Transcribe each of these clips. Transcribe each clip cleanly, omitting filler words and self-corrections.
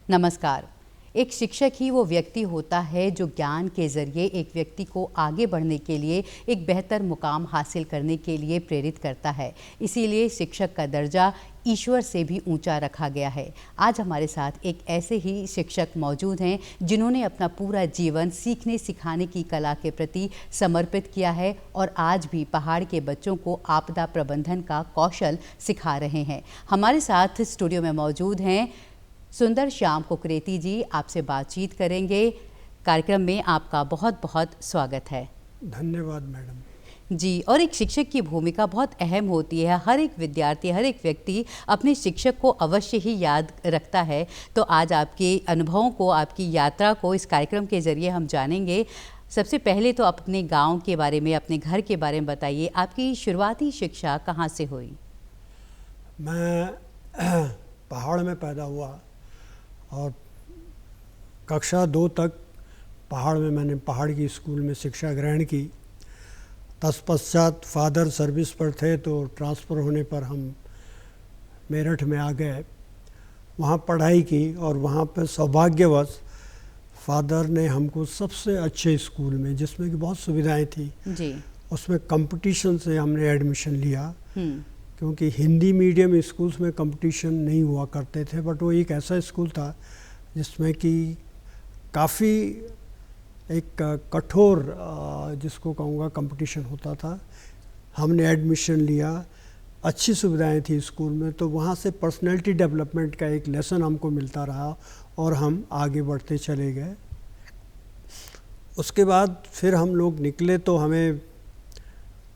नमस्कार। एक शिक्षक ही वो व्यक्ति होता है जो ज्ञान के ज़रिए एक व्यक्ति को आगे बढ़ने के लिए, एक बेहतर मुकाम हासिल करने के लिए प्रेरित करता है। इसीलिए शिक्षक का दर्जा ईश्वर से भी ऊंचा रखा गया है। आज हमारे साथ एक ऐसे ही शिक्षक मौजूद हैं जिन्होंने अपना पूरा जीवन सीखने सिखाने की कला के प्रति समर्पित किया है और आज भी पहाड़ के बच्चों को आपदा प्रबंधन का कौशल सिखा रहे हैं। हमारे साथ स्टूडियो में मौजूद हैं सुंदर श्याम कुकरेती जी। आपसे बातचीत करेंगे। कार्यक्रम में आपका बहुत बहुत स्वागत है। धन्यवाद मैडम जी। और एक शिक्षक की भूमिका बहुत अहम होती है। हर एक विद्यार्थी, हर एक व्यक्ति अपने शिक्षक को अवश्य ही याद रखता है। तो आज आपके अनुभवों को, आपकी यात्रा को इस कार्यक्रम के ज़रिए हम जानेंगे। सबसे पहले तो अपने गांव के बारे में, अपने घर के बारे में बताइए। आपकी शुरुआती शिक्षा कहाँ से हुई? मैं पहाड़ में पैदा हुआ और कक्षा 2 तक पहाड़ में मैंने पहाड़ की स्कूल में शिक्षा ग्रहण की। तत्पश्चात फादर सर्विस पर थे तो ट्रांसफ़र होने पर हम मेरठ में आ गए, वहाँ पढ़ाई की और वहाँ पर सौभाग्यवश फादर ने हमको सबसे अच्छे स्कूल में, जिसमें कि बहुत सुविधाएं थी जी, उसमें कंपटीशन से हमने एडमिशन लिया। क्योंकि हिंदी मीडियम स्कूल्स में कंपटीशन नहीं हुआ करते थे, बट वो एक ऐसा स्कूल था जिसमें कि काफ़ी एक कठोर, जिसको कहूँगा, कंपटीशन होता था। हमने एडमिशन लिया, अच्छी सुविधाएं थी स्कूल में, तो वहाँ से पर्सनैलिटी डेवलपमेंट का एक लेसन हमको मिलता रहा और हम आगे बढ़ते चले गए। उसके बाद फिर हम लोग निकले तो हमें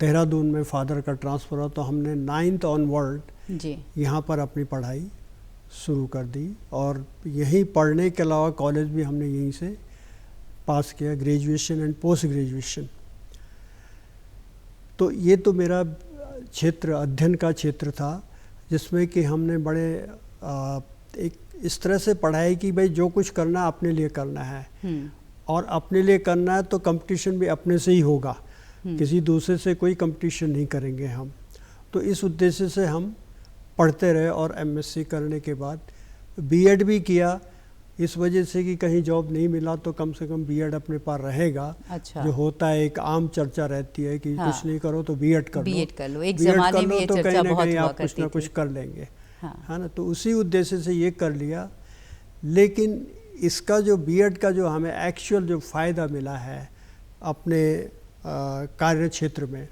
देहरादून में फादर का ट्रांसफ़र हुआ, तो हमने 9th ऑनवर्ड यहाँ पर अपनी पढ़ाई शुरू कर दी और यहीं पढ़ने के अलावा कॉलेज भी हमने यहीं से पास किया, ग्रेजुएशन एंड पोस्ट ग्रेजुएशन। तो ये तो मेरा क्षेत्र, अध्ययन का क्षेत्र था, जिसमें कि हमने बड़े एक इस तरह से पढ़ाई की, भाई जो कुछ करना अपने लिए करना है और अपने लिए करना है तो कंपटीशन भी अपने से ही होगा, किसी दूसरे से कोई कंपटीशन नहीं करेंगे हम। तो इस उद्देश्य से हम पढ़ते रहे और एमएससी करने के बाद बीएड भी किया, इस वजह से कि कहीं जॉब नहीं मिला तो कम से कम बीएड अपने पास रहेगा। अच्छा। जो होता है, एक आम चर्चा रहती है कि हाँ, कुछ नहीं करो तो बीएड कर लो, एक ज़माने में ये तो चर्चा कहीं ना बहुत कहीं हुआ आप कुछ ना कुछ कर लेंगे। हाँ। है ना, तो उसी उद्देश्य से ये कर लिया। लेकिन इसका जो बीएड का जो हमें एक्चुअल जो फ़ायदा मिला है अपने कार्य क्षेत्र में,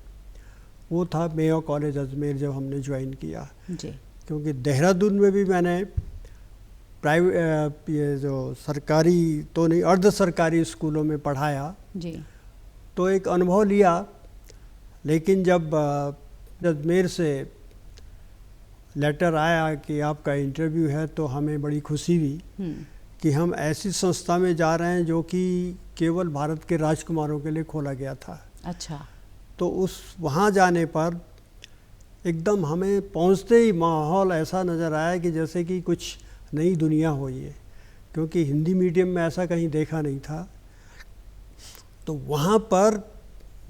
वो था मेयो कॉलेज अजमेर जब हमने ज्वाइन किया जी। क्योंकि देहरादून में भी मैंने प्राइवेट, ये जो सरकारी तो नहीं, अर्ध सरकारी स्कूलों में पढ़ाया जी। तो एक अनुभव लिया। लेकिन जब अजमेर से लेटर आया कि आपका इंटरव्यू है, तो हमें बड़ी खुशी हुई कि हम ऐसी संस्था में जा रहे हैं जो कि केवल भारत के राजकुमारों के लिए खोला गया था। अच्छा। तो उस वहाँ जाने पर एकदम हमें पहुँचते ही माहौल ऐसा नज़र आया कि जैसे कि कुछ नई दुनिया हो ये, क्योंकि हिंदी मीडियम में ऐसा कहीं देखा नहीं था। तो वहाँ पर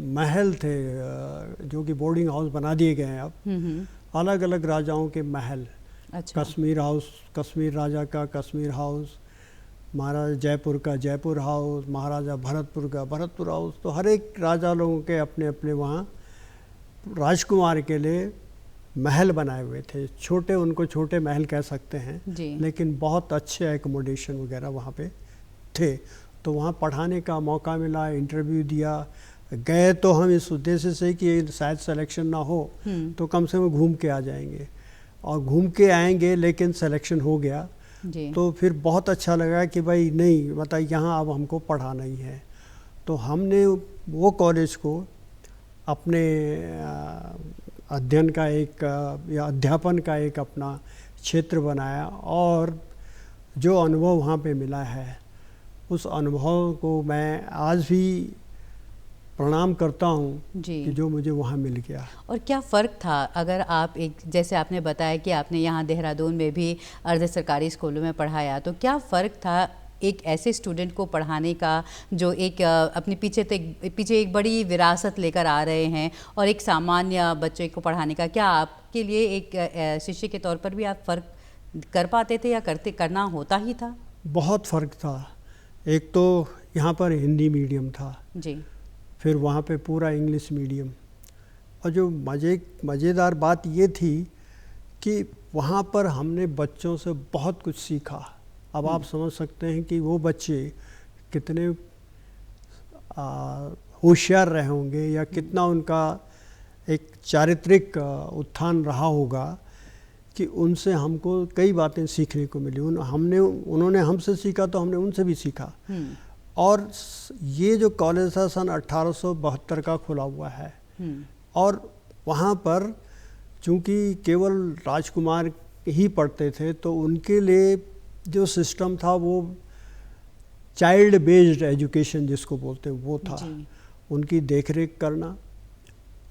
महल थे जो कि बोर्डिंग हाउस बना दिए गए हैं अब, अलग अलग राजाओं के महल। अच्छा। कश्मीर हाउस, कश्मीर राजा का कश्मीर हाउस, महाराजा जयपुर का जयपुर हाउस, महाराजा भरतपुर का भरतपुर हाउस। तो हर एक राजा लोगों के अपने अपने वहाँ राजकुमार के लिए महल बनाए हुए थे। छोटे, उनको छोटे महल कह सकते हैं, लेकिन बहुत अच्छे एकोमोडेशन वगैरह वहाँ पे थे। तो वहाँ पढ़ाने का मौका मिला, इंटरव्यू दिया। गए तो हम इस उद्देश्य से कि शायद सिलेक्शन ना हो तो कम से कम घूम के आ जाएंगे, और घूम के आएंगे, लेकिन सिलेक्शन हो गया। तो फिर बहुत अच्छा लगा कि भाई नहीं, मतलब यहाँ अब हमको पढ़ाना ही है। तो हमने वो कॉलेज को अपने अध्ययन का एक या अध्यापन का एक अपना क्षेत्र बनाया, और जो अनुभव वहाँ पे मिला है, उस अनुभव को मैं आज भी प्रणाम करता हूँ कि जो मुझे वहाँ मिल गया। और क्या फ़र्क था, अगर आप एक, जैसे आपने बताया कि आपने यहाँ देहरादून में भी अर्ध सरकारी स्कूलों में पढ़ाया, तो क्या फ़र्क था एक ऐसे स्टूडेंट को पढ़ाने का जो एक अपने पीछे एक बड़ी विरासत लेकर आ रहे हैं, और एक सामान्य बच्चे को पढ़ाने का? क्या आपके लिए एक शिष्य के तौर पर भी आप फ़र्क कर पाते थे या करना होता ही था? बहुत फ़र्क था। एक तो यहाँ पर हिंदी मीडियम था जी। फिर वहाँ पे पूरा इंग्लिश मीडियम, और जो मज़ेदार बात ये थी कि वहाँ पर हमने बच्चों से बहुत कुछ सीखा। अब आप समझ सकते हैं कि वो बच्चे कितने होशियार रहे होंगे या कितना उनका एक चारित्रिक उत्थान रहा होगा कि उनसे हमको कई बातें सीखने को मिली। उन्होंने हमसे सीखा तो हमने उनसे भी सीखा। और ये जो कॉलेज था सन 1872 का खुला हुआ है, और वहाँ पर चूँकि केवल राजकुमार ही पढ़ते थे तो उनके लिए जो सिस्टम था वो चाइल्ड बेस्ड एजुकेशन जिसको बोलते हैं वो था। उनकी देखरेख करना,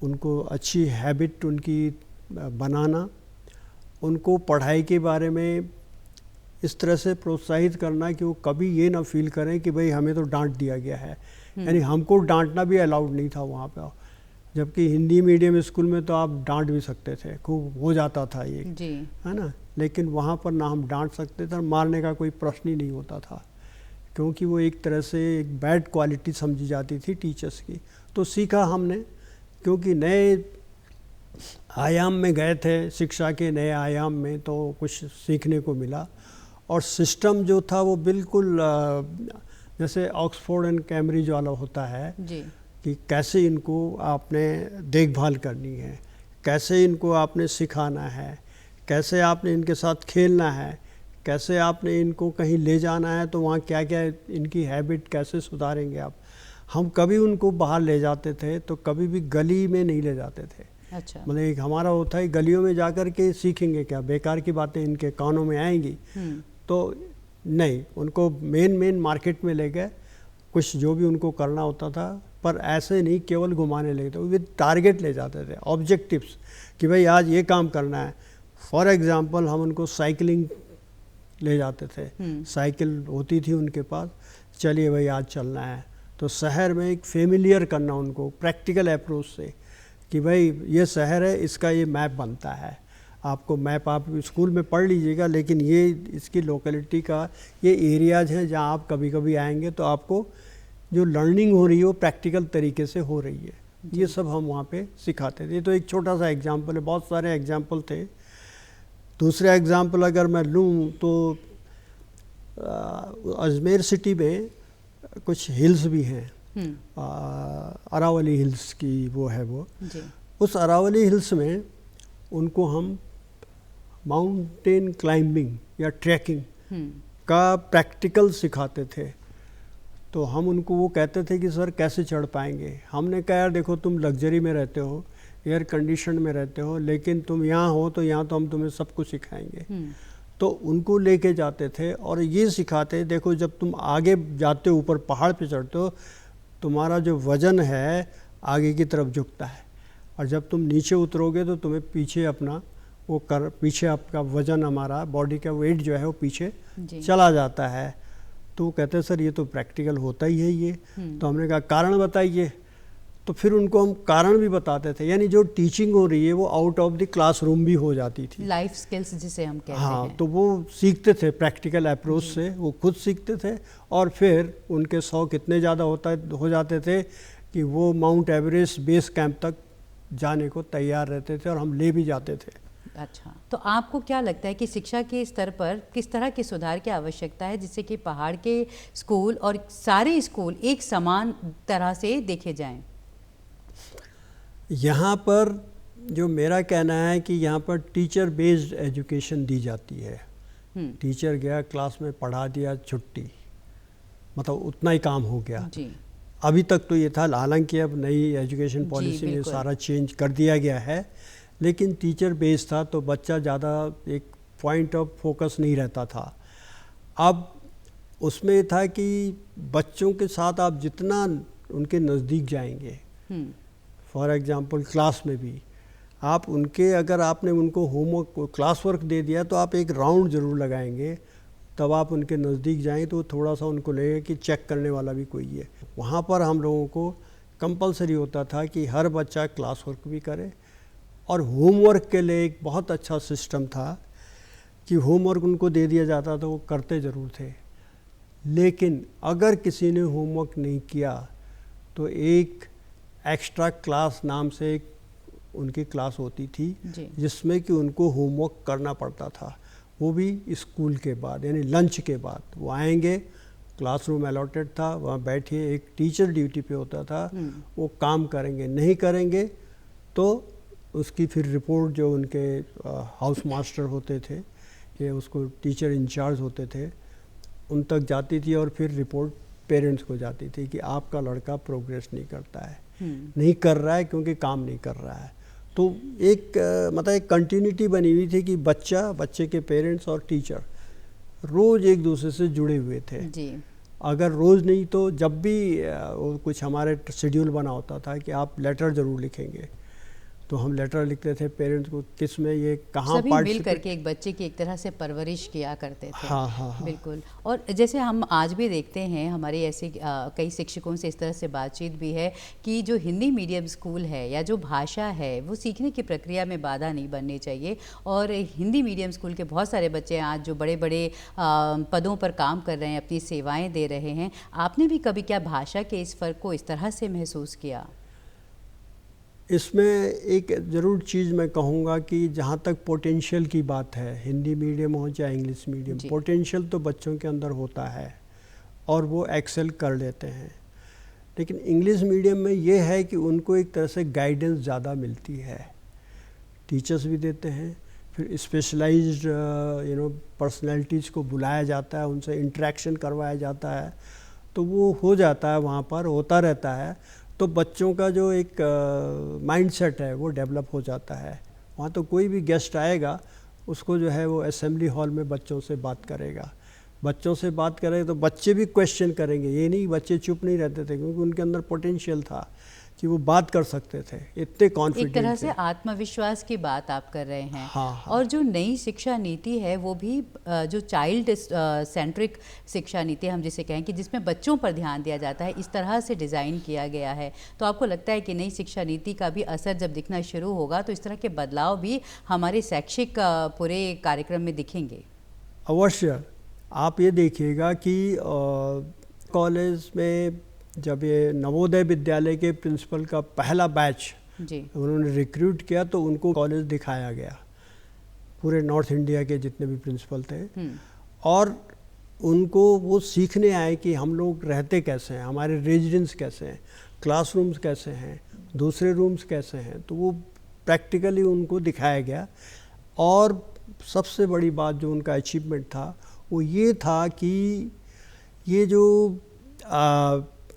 उनको अच्छी हैबिट उनकी बनाना, उनको पढ़ाई के बारे में इस तरह से प्रोत्साहित करना कि वो कभी ये ना फील करें कि भाई हमें तो डांट दिया गया है। यानी हमको डांटना भी अलाउड नहीं था वहाँ पे, जबकि हिंदी मीडियम स्कूल में तो आप डांट भी सकते थे, खूब हो जाता था ये, है ना। लेकिन वहाँ पर ना हम डांट सकते थे, मारने का कोई प्रश्न ही नहीं होता था, क्योंकि वो एक तरह से एक बैड क्वालिटी समझी जाती थी टीचर्स की। तो सीखा हमने, क्योंकि नए आयाम में गए थे, शिक्षा के नए आयाम में, तो कुछ सीखने को मिला। और सिस्टम जो था वो बिल्कुल जैसे ऑक्सफोर्ड एंड कैम्ब्रिज वाला होता है जी। कि कैसे इनको आपने देखभाल करनी है, कैसे इनको आपने सिखाना है, कैसे आपने इनके साथ खेलना है, कैसे आपने इनको कहीं ले जाना है तो वहाँ क्या क्या इनकी हैबिट कैसे सुधारेंगे आप। हम कभी उनको बाहर ले जाते थे तो कभी भी गली में नहीं ले जाते थे। अच्छा। मतलब एक हमारा होता है गलियों में जाकर के सीखेंगे क्या, बेकार की बातें इनके कानों में आएंगी, तो नहीं, उनको मेन मार्केट में ले गए, कुछ जो भी उनको करना होता था, पर ऐसे नहीं केवल घुमाने ले गए, विद टारगेट ले जाते थे, ऑब्जेक्टिव्स, कि भाई आज ये काम करना है। फॉर एग्जांपल हम उनको साइकिलिंग ले जाते थे, साइकिल होती थी उनके पास, चलिए भाई आज चलना है। तो शहर में एक फेमिलियर करना उनको प्रैक्टिकल अप्रोच से, कि भाई ये शहर है, इसका ये मैप बनता है, आपको मैप आप स्कूल में पढ़ लीजिएगा, लेकिन ये इसकी लोकेलिटी का ये एरियाज हैं जहाँ आप कभी कभी आएंगे तो आपको जो लर्निंग हो रही है वो प्रैक्टिकल तरीके से हो रही है। ये सब हम वहाँ पे सिखाते थे। तो एक छोटा सा एग्जाम्पल है, बहुत सारे एग्जाम्पल थे। दूसरा एग्जाम्पल अगर मैं लूँ तो अजमेर सिटी में कुछ हिल्स भी हैं, अरावली हिल्स की वो है वो जी। उस अरावली हिल्स में उनको हम माउंटेन क्लाइंबिंग या ट्रैकिंग का प्रैक्टिकल सिखाते थे। तो हम उनको वो कहते थे कि सर कैसे चढ़ पाएंगे। हमने कहा यार देखो तुम लग्जरी में रहते हो, एयर कंडीशन में रहते हो, लेकिन तुम यहाँ हो तो यहाँ तो हम तुम्हें सब कुछ सिखाएंगे। तो उनको लेके जाते थे और ये सिखाते, देखो जब तुम आगे जाते हो, ऊपर पहाड़ पे चढ़ते हो, तुम्हारा जो वज़न है आगे की तरफ झुकता है, और जब तुम नीचे उतरोगे तो तुम्हें पीछे अपना पीछे आपका वज़न, हमारा बॉडी का वेट जो है वो पीछे चला जाता है। तो कहते हैं सर ये तो प्रैक्टिकल होता ही है ये। तो हमने कहा कारण बताइए। तो फिर उनको हम कारण भी बताते थे, यानी जो टीचिंग हो रही है वो आउट ऑफ द क्लासरूम भी हो जाती थी, लाइफ स्किल्स जिसे हम कहते हैं। हाँ, तो वो सीखते थे प्रैक्टिकल अप्रोच से, वो खुद सीखते थे, और फिर उनके 100 कितने ज़्यादा हो जाते थे कि वो माउंट एवरेस्ट बेस कैंप तक जाने को तैयार रहते थे और हम ले भी जाते थे। अच्छा, तो आपको क्या लगता है कि शिक्षा के स्तर पर किस तरह के सुधार की आवश्यकता है जिससे कि पहाड़ के स्कूल और सारे स्कूल एक समान तरह से देखे जाएं? यहाँ पर जो मेरा कहना है कि यहाँ पर टीचर बेस्ड एजुकेशन दी जाती है। टीचर गया क्लास में पढ़ा दिया, छुट्टी, मतलब उतना ही काम हो गया जी। अभी तक तो ये था, हालांकि अब नई एजुकेशन पॉलिसी में सारा चेंज कर दिया गया है, लेकिन टीचर बेस्ड था तो बच्चा ज़्यादा एक पॉइंट ऑफ फोकस नहीं रहता था। अब उसमें था कि बच्चों के साथ आप जितना उनके नज़दीक जाएंगे, फॉर एग्जांपल क्लास में भी आप उनके, अगर आपने उनको होमवर्क क्लास वर्क दे दिया तो आप एक राउंड ज़रूर लगाएंगे, तब आप उनके नज़दीक जाएं तो थोड़ा सा उनको लगेगा कि चेक करने वाला भी कोई है। वहाँ पर हम लोगों को कंपलसरी होता था कि हर बच्चा क्लास वर्क भी करे, और होमवर्क के लिए एक बहुत अच्छा सिस्टम था कि होमवर्क उनको दे दिया जाता था, वो करते ज़रूर थे, लेकिन अगर किसी ने होमवर्क नहीं किया तो एक एक्स्ट्रा क्लास नाम से एक उनकी क्लास होती थी जिसमें कि उनको होमवर्क करना पड़ता था, वो भी स्कूल के बाद यानी लंच के बाद। वो आएंगे, क्लासरूम अलॉटेड था, वहाँ बैठिए, एक टीचर ड्यूटी पे होता था, वो काम करेंगे, नहीं करेंगे तो उसकी फिर रिपोर्ट जो उनके हाउस मास्टर होते थे या उसको टीचर इंचार्ज होते थे उन तक जाती थी और फिर रिपोर्ट पेरेंट्स को जाती थी कि आपका लड़का प्रोग्रेस नहीं करता है, नहीं कर रहा है क्योंकि काम नहीं कर रहा है। तो एक मतलब एक कंटिन्यूटी बनी हुई थी कि बच्चे के पेरेंट्स और टीचर रोज़ एक दूसरे से जुड़े हुए थे जी। अगर रोज़ नहीं तो जब भी कुछ हमारे शेड्यूल बना होता था कि आप लेटर ज़रूर लिखेंगे, तो हम लेटर लिखते थे पेरेंट्स को, किस में ये कहाँ मिल करके एक बच्चे की एक तरह से परवरिश किया करते थे। हाँ। बिल्कुल। और जैसे हम आज भी देखते हैं, हमारे ऐसे कई शिक्षकों से इस तरह से बातचीत भी है कि जो हिंदी मीडियम स्कूल है या जो भाषा है वो सीखने की प्रक्रिया में बाधा नहीं बननी चाहिए। और हिंदी मीडियम स्कूल के बहुत सारे बच्चे आज जो बड़े बड़े पदों पर काम कर रहे हैं, अपनी सेवाएँ दे रहे हैं। आपने भी कभी क्या भाषा के इस फ़र्क को इस तरह से महसूस किया? इसमें एक ज़रूर चीज़ मैं कहूँगा कि जहाँ तक पोटेंशियल की बात है, हिंदी मीडियम हो चाहे इंग्लिश मीडियम, पोटेंशियल तो बच्चों के अंदर होता है और वो एक्सेल कर लेते हैं। लेकिन इंग्लिश मीडियम में ये है कि उनको एक तरह से गाइडेंस ज़्यादा मिलती है, टीचर्स भी देते हैं, फिर स्पेशलाइज्ड पर्सनैलिटीज़ को बुलाया जाता है, उनसे इंटरेक्शन करवाया जाता है, तो वो हो जाता है, वहाँ पर होता रहता है। तो बच्चों का जो एक माइंडसेट है वो डेवलप हो जाता है। वहाँ तो कोई भी गेस्ट आएगा उसको जो है वो असेंबली हॉल में बच्चों से बात करेगा, तो बच्चे भी क्वेश्चन करेंगे। ये नहीं बच्चे चुप नहीं रहते थे क्योंकि उनके अंदर पोटेंशियल था कि वो बात कर सकते थे, इतने कॉन्फिडेंट। एक तरह से आत्मविश्वास की बात आप कर रहे हैं। हाँ। और जो नई शिक्षा नीति है वो भी जो चाइल्ड सेंट्रिक शिक्षा नीति हम जिसे कहें कि जिसमें बच्चों पर ध्यान दिया जाता है, इस तरह से डिज़ाइन किया गया है। तो आपको लगता है कि नई शिक्षा नीति का भी असर जब दिखना शुरू होगा तो इस तरह के बदलाव भी हमारे शैक्षिक पूरे कार्यक्रम में दिखेंगे? अवश्य। आप ये देखिएगा कि कॉलेज में जब ये नवोदय विद्यालय के प्रिंसिपल का पहला बैच उन्होंने रिक्रूट किया तो उनको कॉलेज दिखाया गया, पूरे नॉर्थ इंडिया के जितने भी प्रिंसिपल थे, और उनको वो सीखने आए कि हम लोग रहते कैसे हैं, हमारे रेजिडेंस कैसे हैं, क्लासरूम्स कैसे हैं, दूसरे रूम्स कैसे हैं। तो वो प्रैक्टिकली उनको दिखाया गया। और सबसे बड़ी बात जो उनका अचीवमेंट था वो ये था कि ये जो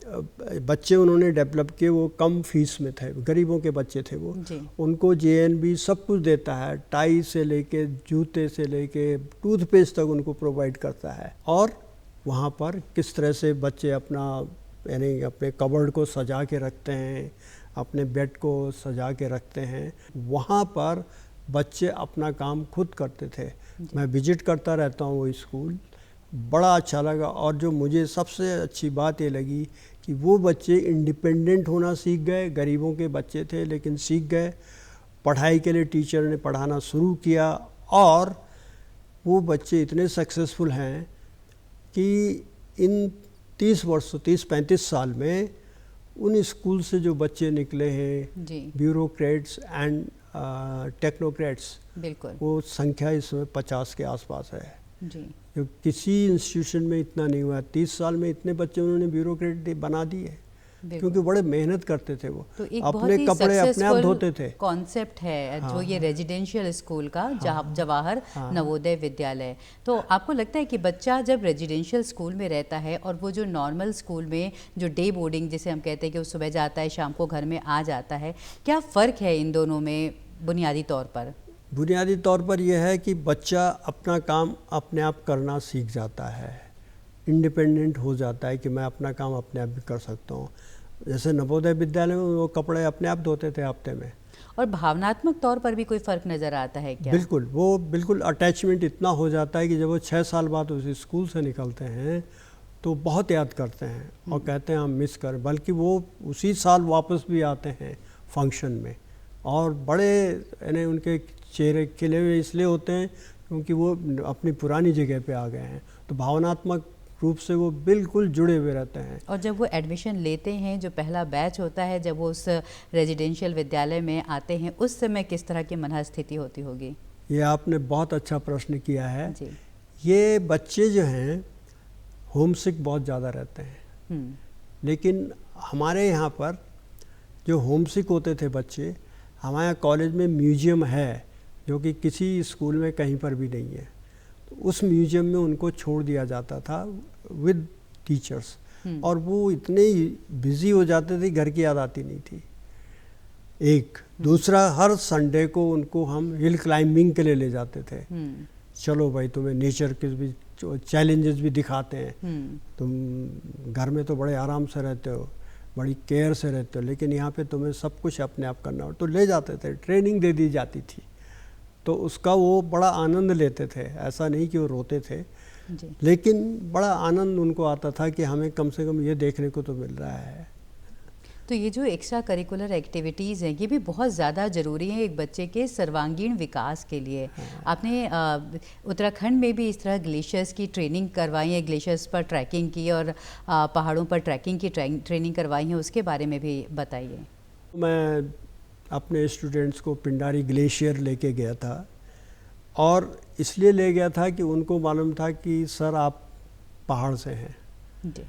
बच्चे उन्होंने डेवलप किए वो कम फीस में थे, गरीबों के बच्चे थे वो, उनको JNB सब कुछ देता है, टाई से लेके जूते से लेके टूथपेस्ट तक उनको प्रोवाइड करता है। और वहाँ पर किस तरह से बच्चे अपना यानी अपने कबर्ड को सजा के रखते हैं, अपने बेड को सजा के रखते हैं, वहाँ पर बच्चे अपना काम खुद करते थे। मैं विजिट करता रहता हूँ वो स्कूल, बड़ा अच्छा लगा। और जो मुझे सबसे अच्छी बात ये लगी कि वो बच्चे इंडिपेंडेंट होना सीख गए, गरीबों के बच्चे थे लेकिन सीख गए, पढ़ाई के लिए टीचर ने पढ़ाना शुरू किया और वो बच्चे इतने सक्सेसफुल हैं कि इन 30-35 साल में उन स्कूल से जो बच्चे निकले हैं, ब्यूरोक्रेट्स एंड टेक्नोक्रेट्स, बिल्कुल वो संख्या इसमें 50 के आसपास है जी। जो किसी इंस्टीट्यूशन में इतना नहीं हुआ। 30 साल में इतने बच्चे उन्होंने ब्यूरोक्रेट बना दिए क्योंकि बड़े मेहनत करते थे वो, तो अपने कपड़े अपने आप धोते थे। कॉन्सेप्ट है जो ये रेजिडेंशियल स्कूल का, जवाहर नवोदय विद्यालय। तो आपको लगता है कि बच्चा जब रेजिडेंशियल स्कूल में रहता है और वो जो नॉर्मल स्कूल में जो डे बोर्डिंग जिसे हम कहते हैं कि वो सुबह जाता है शाम को घर में आ जाता है, क्या फ़र्क है इन दोनों में बुनियादी तौर पर? बुनियादी तौर पर यह है कि बच्चा अपना काम अपने आप करना सीख जाता है, इंडिपेंडेंट हो जाता है कि मैं अपना काम अपने आप भी कर सकता हूँ। जैसे नवोदय विद्यालय में वो कपड़े अपने आप धोते थे हफ्ते में। और भावनात्मक तौर पर भी कोई फ़र्क नज़र आता है क्या? बिल्कुल, वो बिल्कुल अटैचमेंट इतना हो जाता है कि जब वो 6 साल बाद उस स्कूल से निकलते हैं तो बहुत याद करते हैं और कहते हैं हम मिस कर, बल्कि वो उसी साल वापस भी आते हैं फंक्शन में और बड़े यानी उनके चेहरे खिले हुए इसलिए होते हैं क्योंकि वो अपनी पुरानी जगह पे आ गए हैं। तो भावनात्मक रूप से वो बिल्कुल जुड़े हुए रहते हैं। और जब वो एडमिशन लेते हैं, जो पहला बैच होता है, जब वो उस रेजिडेंशियल विद्यालय में आते हैं, उस समय किस तरह की मनःस्थिति होती होगी? ये आपने बहुत अच्छा प्रश्न किया है जी। ये बच्चे जो हैं होमसिक बहुत ज़्यादा रहते हैं, लेकिन हमारे यहाँ पर जो होमसिक होते थे बच्चे, हमारे यहाँ कॉलेज में म्यूजियम है जो कि किसी स्कूल में कहीं पर भी नहीं है, तो उस म्यूजियम में उनको छोड़ दिया जाता था विद टीचर्स, और वो इतने बिजी हो जाते थे घर की याद आती नहीं थी। एक दूसरा, हर संडे को उनको हम हिल क्लाइंबिंग के लिए ले जाते थे। चलो भाई तुम्हें नेचर के भी चैलेंजेस भी दिखाते हैं, तुम घर में तो बड़े आराम से रहते हो, बड़ी केयर से रहते हो, लेकिन यहाँ पे तुम्हें सब कुछ अपने आप करना हो, तो ले जाते थे, ट्रेनिंग दे दी जाती थी, तो उसका वो बड़ा आनंद लेते थे। ऐसा नहीं कि वो रोते थे जी। लेकिन बड़ा आनंद उनको आता था कि हमें कम से कम ये देखने को तो मिल रहा है। तो ये जो एक्स्ट्रा करिकुलर एक्टिविटीज़ हैं, ये भी बहुत ज़्यादा ज़रूरी हैं एक बच्चे के सर्वांगीण विकास के लिए। आपने उत्तराखंड में भी इस तरह ग्लेशियर्स की ट्रेनिंग करवाई है, ग्लेशियर्स पर ट्रैकिंग की और पहाड़ों पर ट्रैकिंग की ट्रेनिंग करवाई है, उसके बारे में भी बताइए। मैं अपने स्टूडेंट्स को पिंडारी ग्लेशियर लेके गया था, और इसलिए ले गया था कि उनको मालूम था कि सर आप पहाड़ से हैं जी।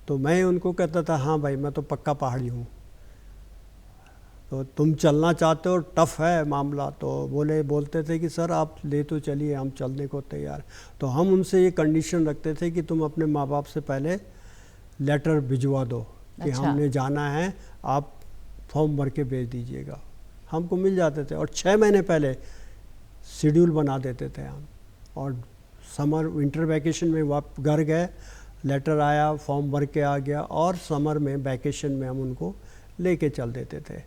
तो मैं उनको कहता था हाँ भाई मैं तो पक्का पहाड़ी हूँ, तो तुम चलना चाहते हो, टफ है मामला, तो बोलते थे कि सर आप ले तो चलिए, हम चलने को तैयार। तो हम उनसे ये कंडीशन रखते थे कि तुम अपने माँ बाप से पहले लेटर भिजवा दो कि अच्छा। हमने जाना है, आप फॉर्म भर के भेज दीजिएगा। हमको मिल जाते थे, और 6 महीने पहले शेड्यूल बना देते थे हम, और समर विंटर वैकेशन में वाप घर गए, लेटर आया, फॉर्म भर के आ गया, और समर में वैकेशन में हम उनको लेके चल देते थे।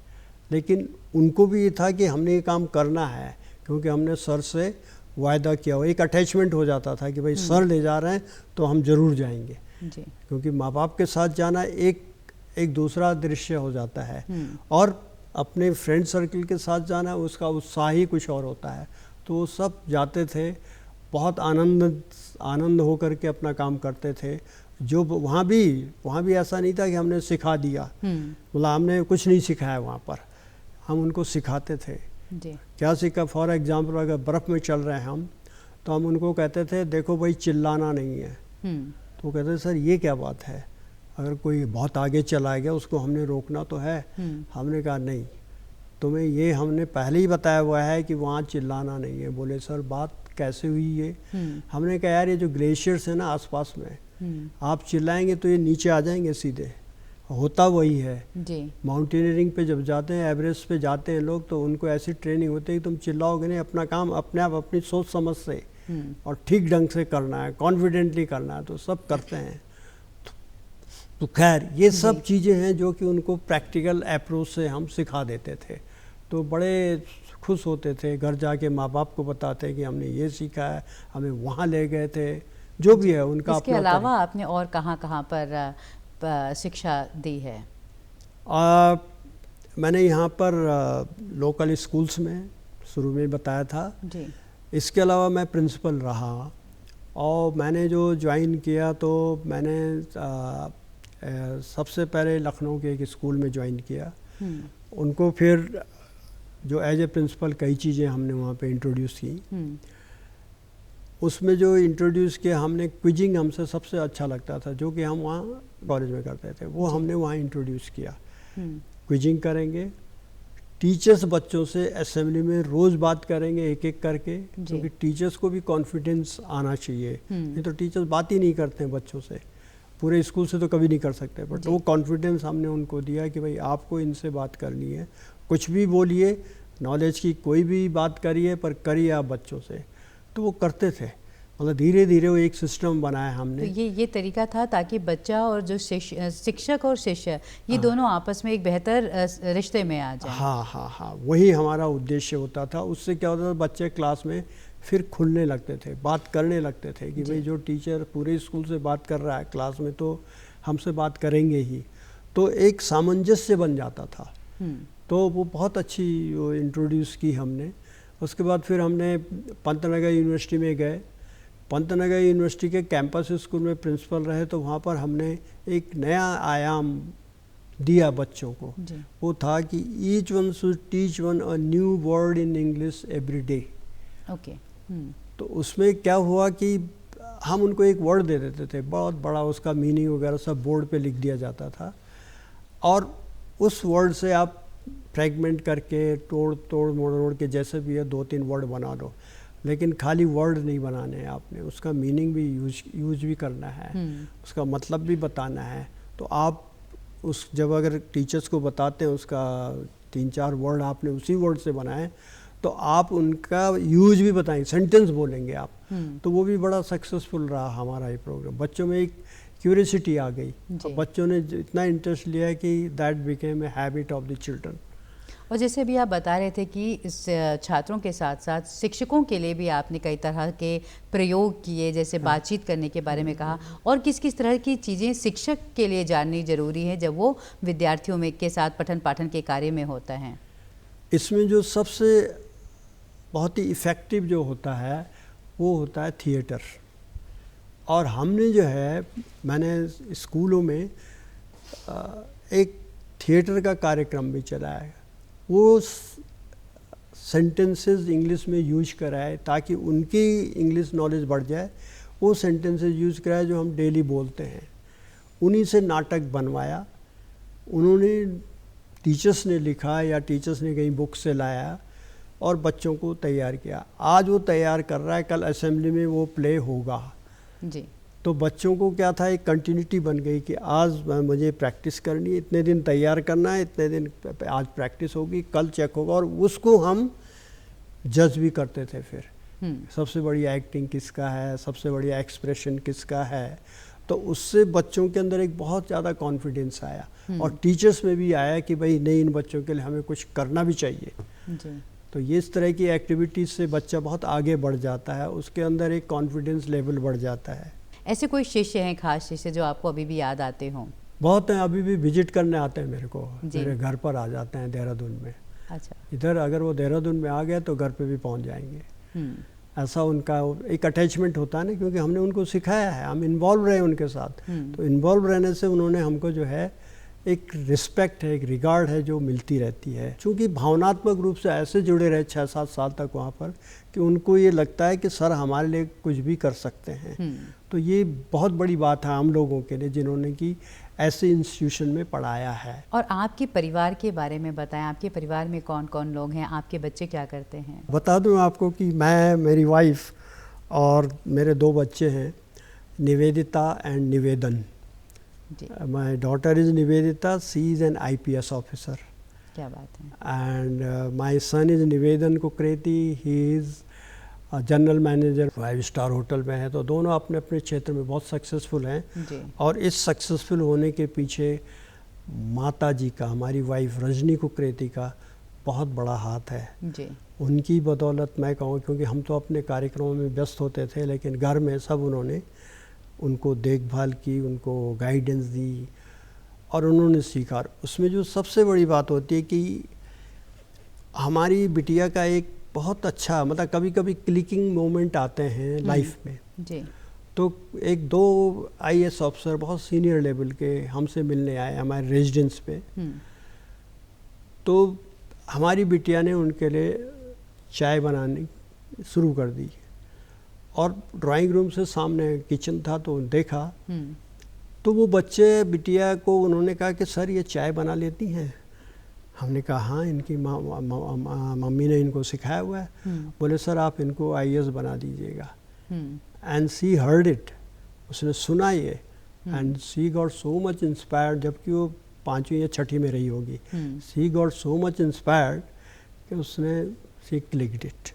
लेकिन उनको भी ये था कि हमने ये काम करना है, क्योंकि हमने सर से वायदा किया हो, एक अटैचमेंट हो जाता था कि भाई सर ले जा रहे हैं तो हम ज़रूर जाएंगे जी। क्योंकि माँ बाप के साथ जाना एक दूसरा दृश्य हो जाता है, और अपने फ्रेंड सर्कल के साथ जाना उसका उत्साह ही कुछ और होता है। तो वो सब जाते थे, बहुत आनंद हो करके अपना काम करते थे। जो वहाँ भी ऐसा नहीं था कि हमने सिखा दिया, मतलब हमने कुछ नहीं सिखाया वहाँ पर, हम उनको सिखाते थे। जी। क्या सीखा? फॉर एग्जांपल अगर बर्फ़ में चल रहे हैं हम, तो हम उनको कहते थे देखो भाई चिल्लाना नहीं है। तो कहते थे सर ये क्या बात है, अगर कोई बहुत आगे चला गया उसको हमने रोकना तो है। हमने कहा नहीं, तुम्हें ये हमने पहले ही बताया हुआ है कि वहाँ चिल्लाना नहीं है। बोले सर बात कैसे हुई ये? हमने कहा यार ये जो ग्लेशियर्स है ना आसपास में, आप चिल्लाएंगे तो ये नीचे आ जाएंगे सीधे, होता वही है जी। माउंटेनियरिंग पे जब जाते हैं, एवरेस्ट पे जाते हैं लोग, तो उनको ऐसी ट्रेनिंग होती है कि तुम चिल्लाओगे नहीं, अपना काम अपने आप अपनी सोच समझ से और ठीक ढंग से करना है, कॉन्फिडेंटली करना है, तो सब करते हैं। तो खैर ये सब चीज़ें हैं जो कि उनको प्रैक्टिकल अप्रोच से हम सिखा देते थे, तो बड़े खुश होते थे। घर जाके माँ बाप को बताते कि हमने ये सीखा है, हमें वहाँ ले गए थे, जो भी है उनका इसके अलावा आपने और कहाँ पर शिक्षा दी है? मैंने यहाँ पर लोकल स्कूल्स में शुरू में बताया था जी। इसके अलावा मैं प्रिंसिपल रहा, और मैंने जो ज्वाइन किया तो मैंने सबसे पहले लखनऊ के एक स्कूल में ज्वाइन किया। उनको फिर जो एज ए प्रिंसिपल कई चीज़ें हमने वहाँ पे इंट्रोड्यूस की। उसमें जो इंट्रोड्यूस किया हमने, क्विजिंग हमसे सबसे अच्छा लगता था, जो कि हम वहाँ कॉलेज में करते थे, वो हमने वहाँ इंट्रोड्यूस किया। क्विजिंग करेंगे, टीचर्स बच्चों से असेंबली में रोज़ बात करेंगे एक एक करके, क्योंकि टीचर्स को भी कॉन्फिडेंस आना चाहिए। नहीं तो टीचर्स बात ही नहीं करते हैं बच्चों से, पूरे स्कूल से तो कभी नहीं कर सकते, बट वो कॉन्फिडेंस हमने उनको दिया कि भाई आपको इनसे बात करनी है, कुछ भी बोलिए, नॉलेज की कोई भी बात करिए, पर करिए आप बच्चों से। तो वो करते थे, मतलब धीरे धीरे वो एक सिस्टम बनाया हमने। तो ये तरीका था ताकि बच्चा और जो शिक्षक और शिष्य ये दोनों आपस में एक बेहतर रिश्ते में आ जाए। हाँ, वही हमारा उद्देश्य होता था। उससे क्या होता था, बच्चे क्लास में फिर खुलने लगते थे, बात करने लगते थे कि भाई जो टीचर पूरे स्कूल से बात कर रहा है क्लास में, तो हमसे बात करेंगे ही, तो एक सामंजस्य बन जाता था। तो वो बहुत अच्छी वो इंट्रोड्यूस की हमने। उसके बाद फिर हमने पंतनगर यूनिवर्सिटी में गए, पंतनगर यूनिवर्सिटी के कैंपस स्कूल में प्रिंसिपल रहे, तो वहाँ पर हमने एक नया आयाम दिया बच्चों को। वो था कि each one should teach one a new word in English every day. Okay. तो उसमें क्या हुआ कि हम उनको एक वर्ड दे देते थे, बहुत बड़ा, उसका मीनिंग वगैरह सब बोर्ड पे लिख दिया जाता था, और उस वर्ड से आप फ्रेगमेंट करके तोड़ मोड़ के जैसे भी है 2-3 वर्ड बना लो, लेकिन खाली वर्ड नहीं बनाने हैं आपने, उसका मीनिंग भी यूज भी करना है, उसका मतलब भी बताना है। तो आप उस जब अगर टीचर्स को बताते हैं उसका 3-4 वर्ड आपने उसी वर्ड से बनाए, तो आप उनका यूज भी बताएंगे, सेंटेंस बोलेंगे आप। तो वो भी बड़ा सक्सेसफुल रहा हमारा ये प्रोग्राम। बच्चों में एक क्यूरियोसिटी आ गई और बच्चों ने इतना इंटरेस्ट लिया कि that became a habit of the children. और जैसे अभी आप बता रहे थे कि इस छात्रों के साथ साथ शिक्षकों के लिए भी आपने कई तरह के प्रयोग किए, जैसे बातचीत करने के बारे में कहा, और किस किस तरह की चीज़ें शिक्षक के लिए जाननी जरूरी है जब वो विद्यार्थियों में के साथ पठन पाठन के कार्य में होता है। इसमें जो सबसे बहुत ही इफ़ेक्टिव जो होता है वो होता है थिएटर। और हमने जो है, मैंने स्कूलों में एक थिएटर का कार्यक्रम भी चलाया है। वो सेंटेंसेस इंग्लिश में यूज कराए ताकि उनकी इंग्लिश नॉलेज बढ़ जाए। वो सेंटेंसेस यूज कराए जो हम डेली बोलते हैं, उन्हीं से नाटक बनवाया। उन्होंने टीचर्स ने लिखा या टीचर्स ने कहीं बुक से लाया और बच्चों को तैयार किया। आज वो तैयार कर रहा है, कल असेंबली में वो प्ले होगा जी। तो बच्चों को क्या था, एक कंटिन्यूटी बन गई कि आज मुझे प्रैक्टिस करनी है, इतने दिन तैयार करना है, इतने दिन आज प्रैक्टिस होगी, कल चेक होगा, और उसको हम जज भी करते थे। फिर सबसे बढ़िया एक्टिंग किसका है, सबसे बढ़िया एक्सप्रेशन किसका है। तो उससे बच्चों के अंदर एक बहुत ज़्यादा कॉन्फिडेंस आया और टीचर्स में भी आया कि भाई नहीं, इन बच्चों के लिए हमें कुछ करना भी चाहिए जी। तो ये इस तरह की एक्टिविटीज़ से बच्चा बहुत आगे बढ़ जाता है, उसके अंदर एक कॉन्फिडेंस लेवल बढ़ जाता है। ऐसे कोई शिष्य हैं, खास शिष्य जो आपको अभी भी याद आते हों? बहुत हैं, अभी भी विजिट करने आते हैं मेरे को, मेरे घर पर आ जाते हैं देहरादून में। अच्छा। इधर अगर वो देहरादून में आ गए तो घर पे भी पहुंच जाएंगे। ऐसा उनका एक अटैचमेंट होता है ना, क्योंकि हमने उनको सिखाया है, हम इन्वॉल्व रहे उनके साथ। तो इन्वॉल्व रहने से उन्होंने हमको जो है एक रिस्पेक्ट है, एक रिगार्ड है जो मिलती रहती है। क्योंकि भावनात्मक रूप से ऐसे जुड़े रहे 6-7 साल तक वहाँ पर कि उनको ये लगता है कि सर हमारे लिए कुछ भी कर सकते हैं। तो ये बहुत बड़ी बात है हम लोगों के लिए जिन्होंने कि ऐसे इंस्टीट्यूशन में पढ़ाया है। और आपके परिवार के बारे में बताएं, आपके परिवार में कौन कौन लोग हैं, आपके बच्चे क्या करते हैं? बता दूं आपको कि मैं, मेरी वाइफ और मेरे 2 बच्चे हैं, निवेदिता एंड निवेदन। My daughter is Nivedita, she is an IPS officer. क्या बात है। And my son is Nivedan Kukreti, he is general manager 5 star hotel में है। तो दोनों अपने अपने क्षेत्र में बहुत सक्सेसफुल हैं जी। और इस सक्सेसफुल होने के पीछे माता जी का, हमारी वाइफ रजनी कुकरेती का बहुत बड़ा हाथ है जी। उनकी बदौलत मैं कहूँ, क्योंकि हम तो अपने कार्यक्रमों में व्यस्त होते थे, लेकिन घर में सब उन्होंने उनको देखभाल की, उनको गाइडेंस दी और उन्होंने सीखा। उसमें जो सबसे बड़ी बात होती है कि हमारी बिटिया का एक बहुत अच्छा, मतलब कभी कभी क्लिकिंग मोमेंट आते हैं लाइफ में जी। तो 1-2 IAS ऑफिसर बहुत सीनियर लेवल के हमसे मिलने आए हमारे रेजिडेंस पे। तो हमारी बिटिया ने उनके लिए चाय बनानी शुरू कर दी और ड्राइंग रूम से सामने किचन था तो देखा। तो वो बच्चे बिटिया को उन्होंने कहा कि सर ये चाय बना लेती हैं। हमने कहा हाँ, इनकी मम्मी ने इनको सिखाया हुआ है। बोले सर आप इनको IAS बना दीजिएगा। एंड सी हर्ड इट, उसने सुना ये and she got so much inspired, जबकि वो 5वीं या 6ठी में रही होगी। She got so much inspired कि उसने she clicked it.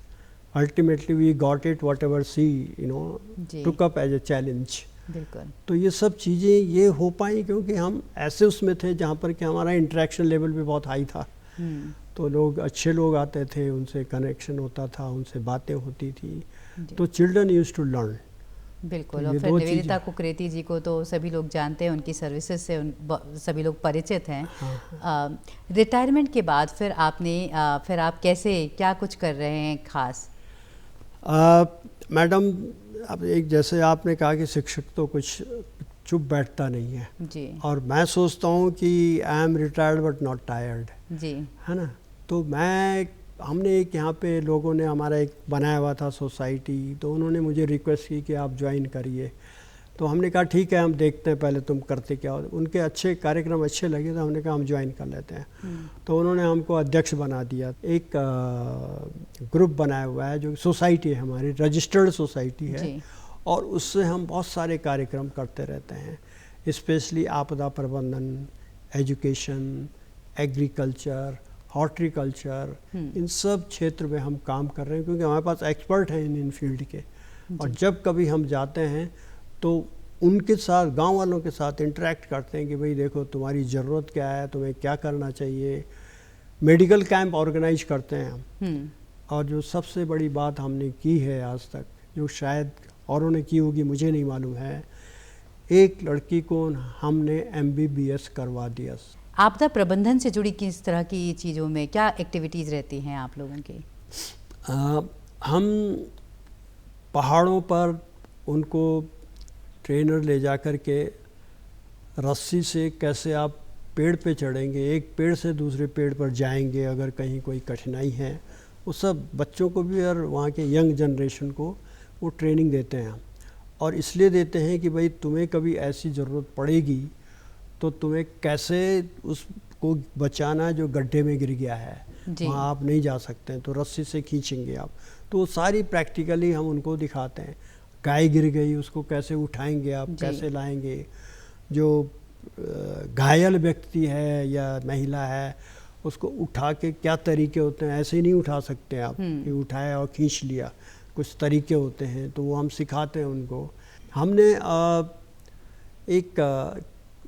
Ultimately we got it whatever she took up as a challenge. बिल्कुल। तो ये सब चीज़ें ये हो पाई क्योंकि हम ऐसे उसमें थे जहाँ पर कि हमारा इंटरेक्शन लेवल भी बहुत हाई था। तो लोग, अच्छे लोग आते थे, उनसे कनेक्शन होता था, उनसे बातें होती थी, तो चिल्ड्रन यूज्ड टू लर्न। बिल्कुल। और फिर निवेदिता कुकरेती जी को तो सभी लोग जानते हैं, उनकी सर्विसेज से सभी लोग परिचित हैं। रिटायरमेंट के बाद फिर आप कैसे, क्या कुछ कर रहे हैं खास? मैडम अब एक जैसे आपने कहा कि शिक्षक तो कुछ चुप बैठता नहीं है जी और मैं सोचता हूँ कि I am retired but not tired, जी है ना। तो हमने एक यहाँ पे लोगों ने हमारा एक बनाया हुआ था सोसाइटी, तो उन्होंने मुझे रिक्वेस्ट की कि आप ज्वाइन करिए। तो हमने कहा ठीक है, हम देखते हैं पहले तुम करते क्या हो। उनके अच्छे कार्यक्रम अच्छे लगे तो हमने कहा हम ज्वाइन कर लेते हैं। तो उन्होंने हमको अध्यक्ष बना दिया। एक ग्रुप बनाया हुआ है जो सोसाइटी है, हमारी रजिस्टर्ड सोसाइटी है, और उससे हम बहुत सारे कार्यक्रम करते रहते हैं, स्पेशली आपदा प्रबंधन, एजुकेशन, एग्रीकल्चर, हॉर्टिकल्चर, इन सब क्षेत्र में हम काम कर रहे हैं क्योंकि हमारे पास एक्सपर्ट हैं इन फील्ड के। और जब कभी हम जाते हैं तो उनके साथ, गांव वालों के साथ इंटरेक्ट करते हैं कि भाई देखो तुम्हारी ज़रूरत क्या है, तुम्हें क्या करना चाहिए। मेडिकल कैंप ऑर्गेनाइज करते हैं हम। और जो सबसे बड़ी बात हमने की है आज तक, जो शायद औरों ने की होगी मुझे नहीं मालूम है, एक लड़की को हमने MBBS करवा दिया। आपदा प्रबंधन से जुड़ी किस तरह की चीज़ों में क्या एक्टिविटीज़ रहती हैं आप लोगों की? हम पहाड़ों पर उनको ट्रेनर ले जा कर के रस्सी से कैसे आप पेड़ पे चढ़ेंगे, एक पेड़ से दूसरे पेड़ पर जाएंगे अगर कहीं कोई कठिनाई है, वो सब बच्चों को भी और वहाँ के यंग जनरेशन को वो ट्रेनिंग देते हैं। और इसलिए देते हैं कि भाई तुम्हें कभी ऐसी ज़रूरत पड़ेगी तो तुम्हें कैसे उसको बचाना जो गड्ढे में गिर गया है, वहाँ आप नहीं जा सकते हैं तो रस्सी से खींचेंगे आप। तो वो सारी प्रैक्टिकली हम उनको दिखाते हैं। गाय गिर गई, उसको कैसे उठाएंगे आप, कैसे लाएंगे। जो घायल व्यक्ति है या महिला है, उसको उठा के क्या तरीके होते हैं, ऐसे ही नहीं उठा सकते आप कि उठाया और खींच लिया, कुछ तरीके होते हैं, तो वो हम सिखाते हैं उनको। हमने एक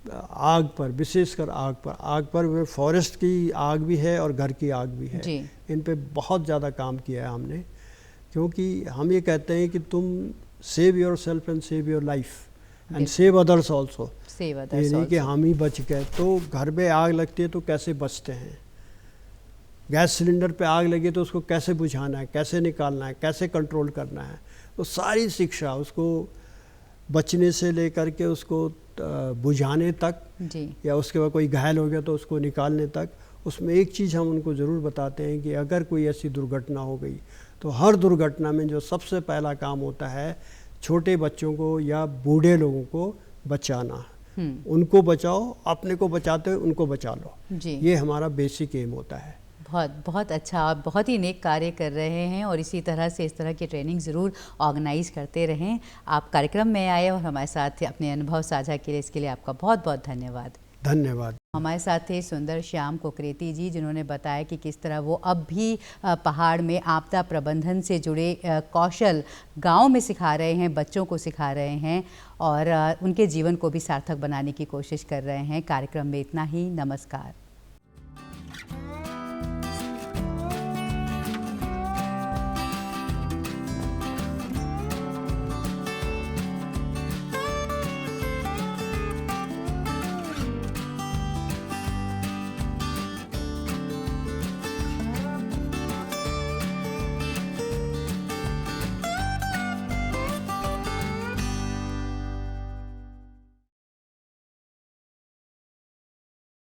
आग पर, विशेषकर आग पर वे फॉरेस्ट की आग भी है और घर की आग भी है, इन पे बहुत ज़्यादा काम किया है हमने। क्योंकि हम ये कहते हैं कि तुम save your self and save your life and save others also. ये नहीं कि हम ही बच गए। तो घर में आग लगती है तो कैसे बचते हैं, गैस सिलेंडर पे आग लगी तो उसको कैसे बुझाना है, कैसे निकालना है, कैसे कंट्रोल करना है, तो सारी शिक्षा उसको बचने से लेकर के उसको बुझाने तक या उसके बाद कोई घायल हो गया तो उसको निकालने तक, उसमें एक चीज़ हम उनको ज़रूर बताते हैं कि अगर कोई ऐसी दुर्घटना हो गई तो हर दुर्घटना में जो सबसे पहला काम होता है, छोटे बच्चों को या बूढ़े लोगों को बचाना। उनको बचाओ, अपने को बचाते हुए उनको बचा लो, ये हमारा बेसिक एम होता है। बहुत अच्छा, आप बहुत ही नेक कार्य कर रहे हैं और इसी तरह से इस तरह की ट्रेनिंग ज़रूर ऑर्गेनाइज करते रहें। आप कार्यक्रम में आए और हमारे साथ अपने अनुभव साझा किए, इसके लिए आपका बहुत बहुत धन्यवाद। धन्यवाद। हमारे साथ थे सुंदर श्याम कोकरेती जी, जिन्होंने बताया कि किस तरह वो अब भी पहाड़ में आपदा प्रबंधन से जुड़े कौशल गांव में सिखा रहे हैं, बच्चों को सिखा रहे हैं और उनके जीवन को भी सार्थक बनाने की कोशिश कर रहे हैं। कार्यक्रम में इतना ही। नमस्कार।